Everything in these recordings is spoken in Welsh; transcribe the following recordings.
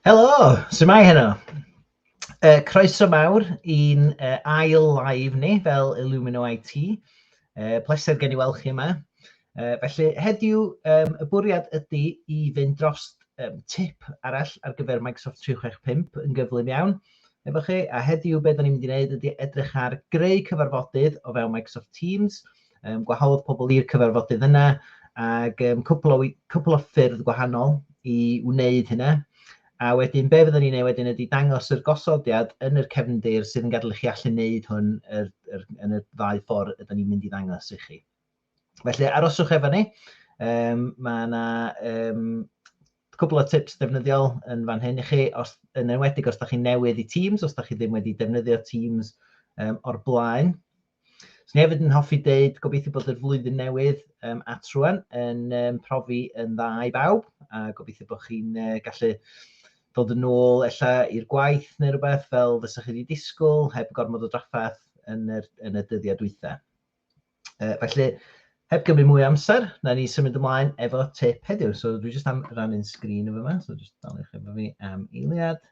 Helo, sy'n mai heno? Croeso mawr i'n ail live ni fel Illumino IT. Pleser gen I weld chi yma. Felly heddiw y bwriad ydy i fynd dros tip arall ar gyfer Microsoft 365 yn gyflym iawn efo chi. A heddiw beth da ni'n mynd i wneud ydy edrych ar greu cyfarfodydd o fewn Microsoft Teams, gwahodd pobl i'r cyfarfodydd yna, ac cwpl o ffyrdd gwahanol i wneud hynna. A wedyn, be fyddwn ni'n neud wedyn ydy dangos yr gosodiad yn yr cefndir sydd yn gadael i chi allu wneud hwn yn y ddau ffordd ydym ni'n mynd i ddangos i chi. Felly, aroswch efo ni. Mae yna cwbl o tips defnyddiol yn fan hyn i chi, yn enwedig os da chi'n newydd i Teams, os da chi ddim wedi defnyddio Teams o'r blaen. So ni hefyd yn hoffi deud, gobeithio bod y flwyddyn newydd at rwan yn profi yn dda i bawb, a gobeithio bod chi'n gallu dod yn ôl i'r gwaith neu rhywbeth fel fysach chi wedi disgwyl, heb gormod o draffaeth yn y dyddiau dwytha. Felly, heb gymryd mwy amser, na ni symud ymlaen efo tip heddiw. So dwi jyst am rannu'n sgrin efo yma, so jyst daliwch efo fi am eiliad.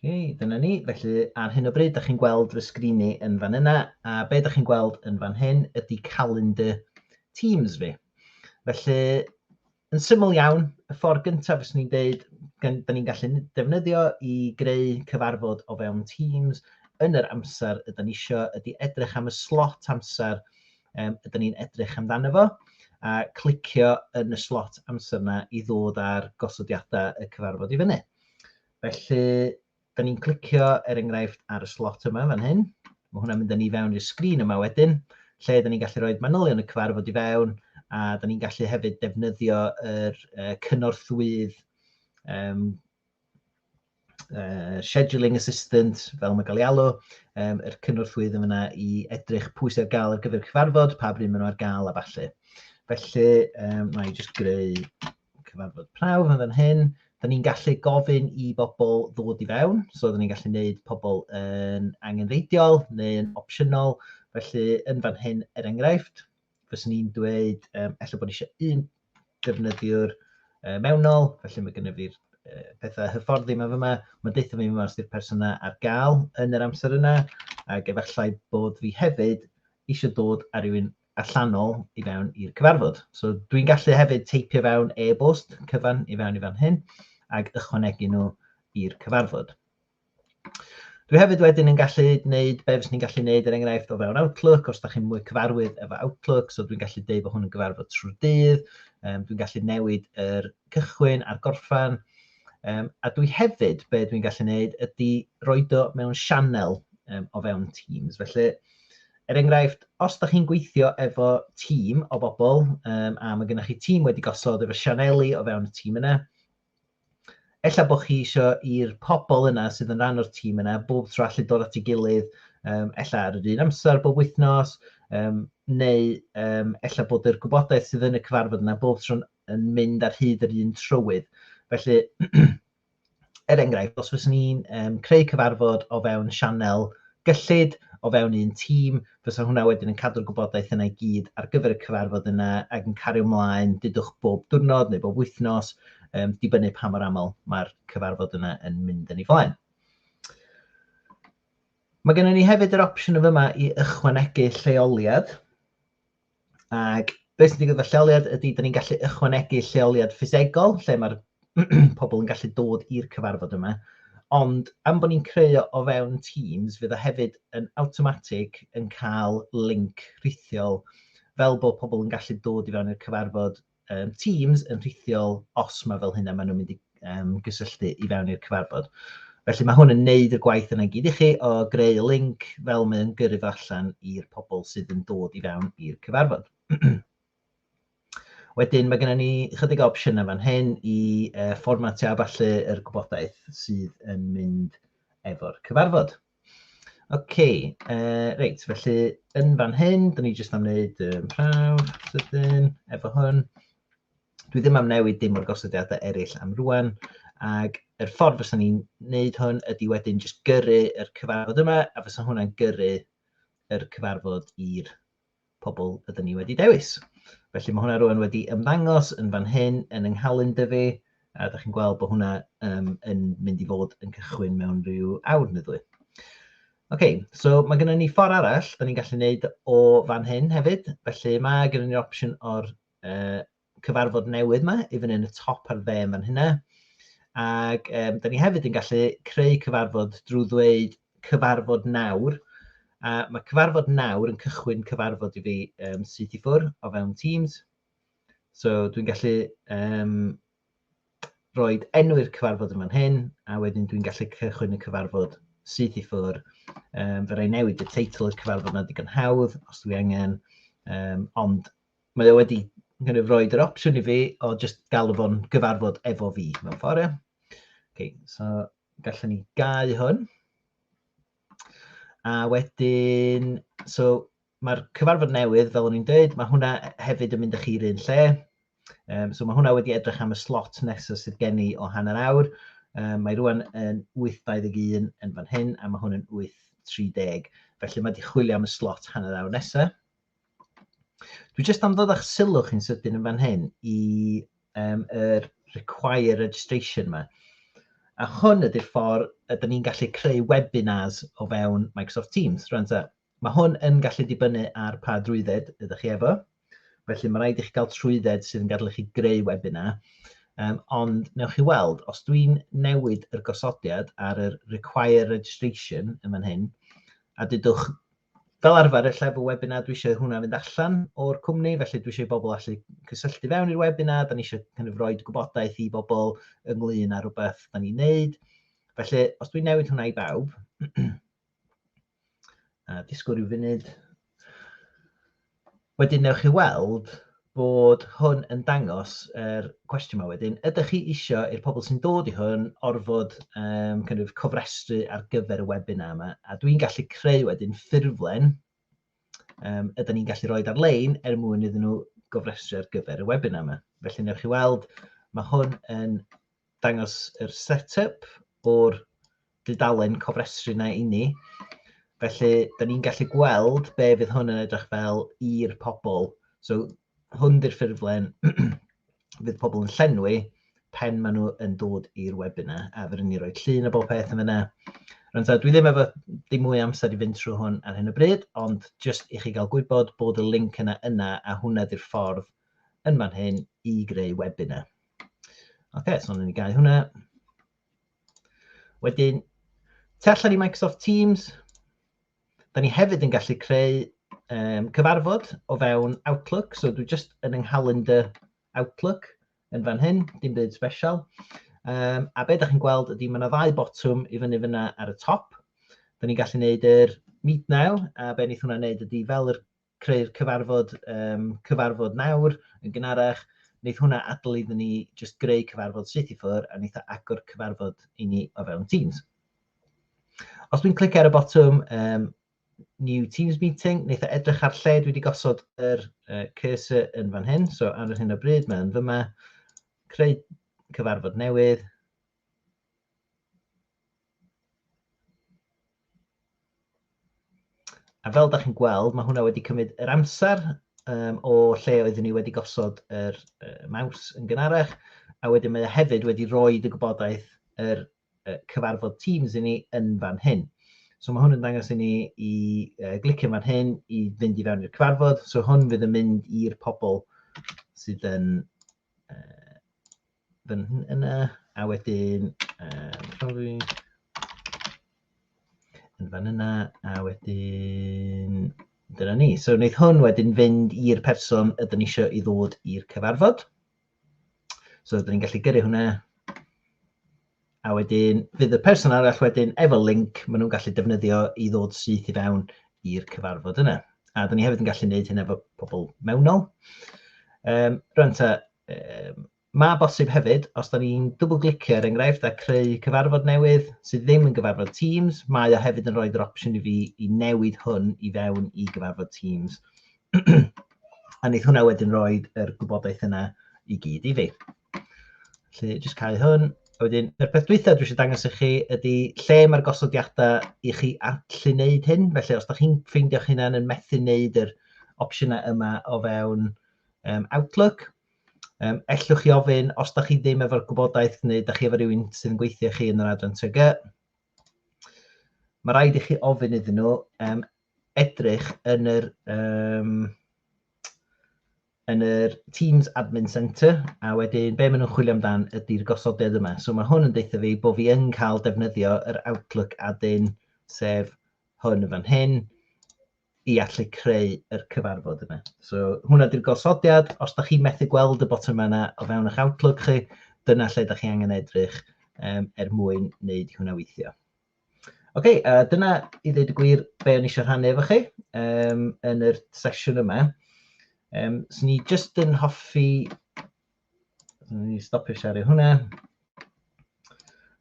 Dyna ni, felly ar hyn o bryd, da chi'n gweld fy sgrin i yn fan yna, a be da chi'n gweld yn fan hyn ydy calendar Teams fi. Felly, yn syml iawn, y ffordd gyntaf fyswn ni'n deud, da ni'n gallu defnyddio i greu cyfarfod o fewn Teams yn yr amser ydym ni isio, ydy edrych am y slot amser ydym ni'n edrych amdano fo, a clicio yn y slot amser yna i ddod ar gosodiadau y cyfarfod i fyny. Felly, da ni'n clicio enghraifft ar y slot yma fan hyn. Mae hwnna'n mynd â ni fewn i'r sgrin yma wedyn, lle da ni'n gallu rhoi manylion y cyfarfod i fewn, a da ni'n gallu hefyd defnyddio yr cynorthwydd scheduling assistant, fel mae gael ei alw, yr cynorthwydd yma i edrych pwy sydd ar gael ar gyfer cyfarfod, pa bryd maen nhw ar gael a falle. Felly, mae jyst greu cyfarfod prawf yn fan hyn. Da ni'n gallu gofyn i bobl ddod i fewn, so da ni'n gallu gwneud pobl yn angenreidiol neu yn opsiynol. Felly, yn fan hyn, enghraifft, fyswn ni'n dweud, ella bod eisiau un defnyddiwr mewnol, felly mae gennym fi'r pethau hyfforddi yma fyma, mae'n deitha fi yma os ydy'r person yna ar gael yn yr amser yna, ac efallai bod fi hefyd eisiau dod ar rywun allanol i fewn i'r cyfarfod. So dwi'n gallu hefyd teipio fewn e-bost cyfan i fewn i fan hyn, ac ychwanegu nhw i'r cyfarfod. Dwi hefyd wedyn yn gallu gwneud be fyswn ni'n gallu gwneud enghraifft o fewn Outlook, os da chi'n mwy cyfarwydd efo Outlook, so dwi'n gallu deud bod hwn yn gyfarfod trwy'r dydd, dwi'n gallu newid yr cychwyn a'r gorffan, a dwi hefyd, be dwi'n gallu gwneud, ydy roed o mewn sianel o fewn Teams. Felly, enghraifft, os da chi'n gweithio efo tîm o bobl, a mae gennych chi tîm wedi gosod efo sianeli o fewn y tîm yna, ella bod chi eisiau i'r pobl yna sydd yn rhan o'r tîm yna, bob tro allu dod at ei gilydd, ella ar yr un amser bob wythnos, neu ella bod yr gwybodaeth sydd yn y cyfarfod yna bob tro yn mynd ar hyd yr un trywydd. Felly, enghraifft, os fyswn ni'n creu cyfarfod o fewn sianel gyllid, o fewn un tîm, fysa hwnna wedyn yn cadw'r gwybodaeth yna i gyd ar gyfer y cyfarfod yna ac yn cario ymlaen, dydwch bob diwrnod neu bob wythnos, dibynnu pa mor aml mae'r cyfarfod yna yn mynd yn ei flaen. Mae gennym ni hefyd yr opsiwn yma i ychwanegu lleoliad. Ac beth sy'n digwydd efo lleoliad ydy, da ni'n gallu ychwanegu lleoliad ffisegol, lle mae'r pobl yn gallu dod i'r cyfarfod yma. Ond am bod ni'n creu o fewn Teams, fydd o hefyd yn awtomatig yn cael link rhithiol, fel bod pobl yn gallu dod i fewn i'r cyfarfod Teams yn rhithiol os mae fel hynna maen nhw'n mynd i gysylltu i fewn i'r cyfarfod. Felly mae hwn yn neud y gwaith yna gyd i chi o greu link fel mae'n gyrru allan i'r pobl sydd yn dod i fewn i'r cyfarfod. Wedyn mae gennym ni chydig o opsiynau fan hyn i fformatio a falle yr gwybodaeth sydd yn mynd efo'r cyfarfod. Reit, felly yn fan hyn, da ni jyst am wneud prawf sydyn efo hwn. Dwi ddim am newid dim o'r gosodiadau eraill am rwan, ac yr ffordd fysa ni'n wneud hwn ydy wedyn jyst gyrru yr cyfarfod yma, a fysa hwnna'n gyrru yr cyfarfod i'r pobl ydyn ni wedi dewis. Felly mae hwnna rwan wedi ymddangos yn fan hyn yn yng nghalendar fi, a ydych chi'n gweld bod hwnna yn mynd i fod yn cychwyn mewn rhyw awr neu ddwy. So mae gennym ni ffordd arall, da ni'n gallu gwneud o fan hyn hefyd. Felly mae gennym ni'r opsiwn o'r cyfarfod newydd yma, i fyny yn y top ar dde fan hynna. Ac da ni hefyd yn gallu creu cyfarfod drwy ddweud cyfarfod nawr. A mae cyfarfod nawr yn cychwyn cyfarfod i fi syth i ffwrdd o fewn Teams. So dwi'n gallu rhoi enw'r cyfarfod yn fan hyn, a wedyn dwi'n gallu cychwyn y cyfarfod syth i ffwrdd. Fe rai newid y teitl i'r cyfarfod na digon hawdd, os dwi angen. Ond mae o wedi rhoi yr opsiwn i fi o just galw fo'n gyfarfod efo fi mewn ffordd. So gallwn ni gau hwn. A wedyn, so mae'r cyfarfod newydd, fel o'n i'n dweud, mae hwnna hefyd yn mynd â chi'r un lle. So mae hwnna wedi edrych am y slot nesaf sydd gen i o hanner awr. Mae rwan yn 8:21 yn fan hyn, a mae hwn yn 8:30. Felly mae wedi chwilio am y slot hanner awr nesaf. Dwi jyst am ddod â'ch sylw chi'n sydyn yn fan hyn i require registration yma. A hwn ydy'r ffordd ydym ni'n gallu creu webinars o fewn Microsoft Teams. Mae hwn yn gallu dibynnu ar pa drwydded ydych chi efo. Felly mae rhaid i chi gael trwydded sydd yn gadael i chi greu webinar. Ond newch chi weld, os dwi'n newid yr gosodiad ar yr require registration yn fan hyn, a dydwch fel arfer y lefel webinar, dwi eisiau hwnna fynd allan o'r cwmni, felly dwi eisiau bobl allu cysylltu fewn i'r webinar, da ni eisiau rhoi gwybodaeth i bobl ynglyn â rhywbeth da ni'n neud. Felly, os dwi'n newid hwnna i bawb, disgwyl rhyw funud, wedyn newch chi weld bod hwn yn dangos yr cwestiwn yma wedyn. Ydych chi eisiau i'r pobl sy'n dod i hwn orfod cofrestru ar gyfer y webinar yma, a dwi'n gallu creu wedyn ffurflen ydym ni'n gallu rhoi ar-lein mwyn iddyn nhw gofrestru ar gyfer y webinar yma. Felly newch chi weld, mae hwn yn dangos yr setup o'r dudalen cofrestru yna i ni. Felly, da ni'n gallu gweld be fydd hwn yn edrych fel i'r pobl. So, hwn di'r ffurflen fydd pobl yn llenwi pen maen nhw yn dod i'r webinar, a fyddwn ni roi llun a bob peth yn fyna. Dwi ddim efo dim mwy amser i fynd trwy hwn ar hyn o bryd, ond jyst i chi gael gwybod bod y link yna a hwnna di'r ffordd yn fan hyn i greu webinar. So ni'n gau hwnna. Wedyn, tu allan i Microsoft Teams, da ni hefyd yn gallu creu cyfarfod o fewn Outlook. So dwi just yn nghalendar Outlook yn fan hyn, dim byd special. A be da chi'n gweld ydy mae yna 2 botwm i fyny fyna ar y top. Da ni'n gallu gwneud yr Meet Now, a be wneud hwnna wneud ydy fel creu'r cyfarfod nawr yn gynharach, wneud hwnna adael iddyn ni just greu cyfarfod syth i ffwrdd a wneud agor cyfarfod i ni o fewn Teams. Os dwi'n clicio ar y botwm New Teams Meeting, wneud edrych ar lle dwi wedi gosod yr cursor yn fan hyn. So ar hyn o bryd, mae'n fyma, creu cyfarfod newydd. A fel da chi'n gweld, mae hwnna wedi cymryd yr amser o lle oeddwn ni wedi gosod yr maws yn gynharach, a wedyn mae hefyd wedi rhoi y gwybodaeth yr cyfarfod Teams i ni yn fan hyn. So mae hwn yn dangos i ni i glicio fan hyn i fynd i fewn i'r cyfarfod. So hwn fydd yn mynd i'r pobl sydd yn yna, a wedyn yn fan yna, a wedyn dyna ni. So wneud hwn wedyn fynd i'r person ydyn ni eisiau i ddod i'r cyfarfod. So ydyn ni'n gallu gyrru hwnna. A wedyn, fydd y person arall wedyn efo link maen nhw'n gallu defnyddio i ddod syth i fewn i'r cyfarfod yna. A da ni hefyd yn gallu gwneud hyn efo pobl mewnol. Mae bosib hefyd, os da ni'n double-glicio er enghraifft a creu cyfarfod newydd sydd ddim yn gyfarfod Teams, mae o hefyd yn rhoi'r opsiwn i fi i newid hwn i fewn i gyfarfod Teams. A wneud hwnna wedyn rhoi'r gwybodaeth yna i gyd i fi. Felly, jyst cau hwn. Wedyn, yr peth dwytha dwi eisiau dangos i chi ydy lle mae'r gosodiadau i chi allu wneud hyn. Felly, os da chi'n ffeindio'ch hunain yn methu wneud yr opsiynau yma o fewn Outlook. Ellwch chi ofyn os da chi ddim efo'r gwybodaeth neu da chi efo rhywun sydd yn gweithio chi yn yr adran TG. Mae rhaid i chi ofyn iddyn nhw edrych yn yr Teams Admin Centre, a wedyn be maen nhw'n chwilio amdan ydy'r gosodiad yma. So mae hwn yn deitha fi bod fi yn cael defnyddio yr Outlook adyn, sef hwn yn fan hyn, i allu creu yr cyfarfod yma. So hwnna ydy'r gosodiad. Os da chi methu gweld y botwm yna o fewn eich Outlook chi, dyna lle da chi angen edrych mwyn wneud hwnna weithio. Oce, dyna i ddweud y gwir be o'n i eisiau rhannu efo chi yn yr sesiwn yma. So ni jyst yn hoffi, ni stopio siarad hwnna.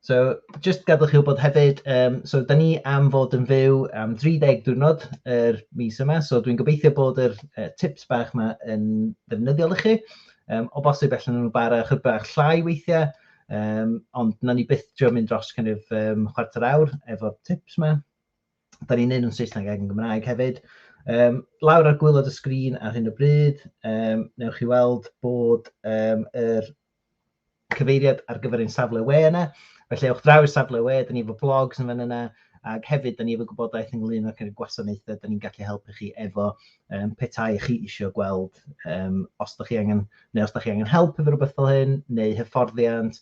So, just gadwch chi wybod hefyd, so da ni am fod yn fyw am 30 diwrnod yr mis yma, so dwi'n gobeithio bod yr tips bach yma yn ddefnyddiol i chi. O bosib allan nhw'n bara chydig bach llai weithiau, ond na ni byth drio mynd dros chwarter awr efo'r tips yma. Da ni'n neud nhw'n Saesneg ac yn Gymraeg hefyd. Lawr ar gwylod y sgrin ar hyn o bryd, newch chi weld bod yr cyfeiriad ar gyfer ein safle we yna. Felly, ewch draw i'r safle we, da ni efo blogs yn fan yna, ac hefyd da ni efo gwybodaeth ynglyn â'r gwasanaethau, da ni'n gallu helpu chi efo petai chi eisiau gweld os da chi angen, neu os da chi angen help efo rhywbeth fel hyn, neu hyfforddiant,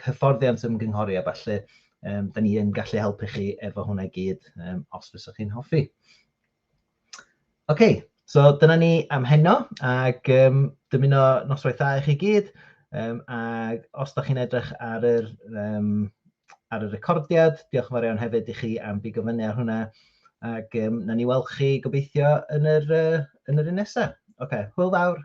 hyfforddiant ymgynghori a falle, da ni yn gallu helpu chi efo hwnna i gyd os fyswch chi'n hoffi. Oce, so dyna ni am heno, ac dymuno noswaith dda i chi gyd. Ac os da chi'n edrych ar y recordiad, diolch yn fawr iawn hefyd i chi am bigo fyny ar hwnna. Ac na ni weld chi gobeithio yn yr un nesaf. Oce, hwyl fawr.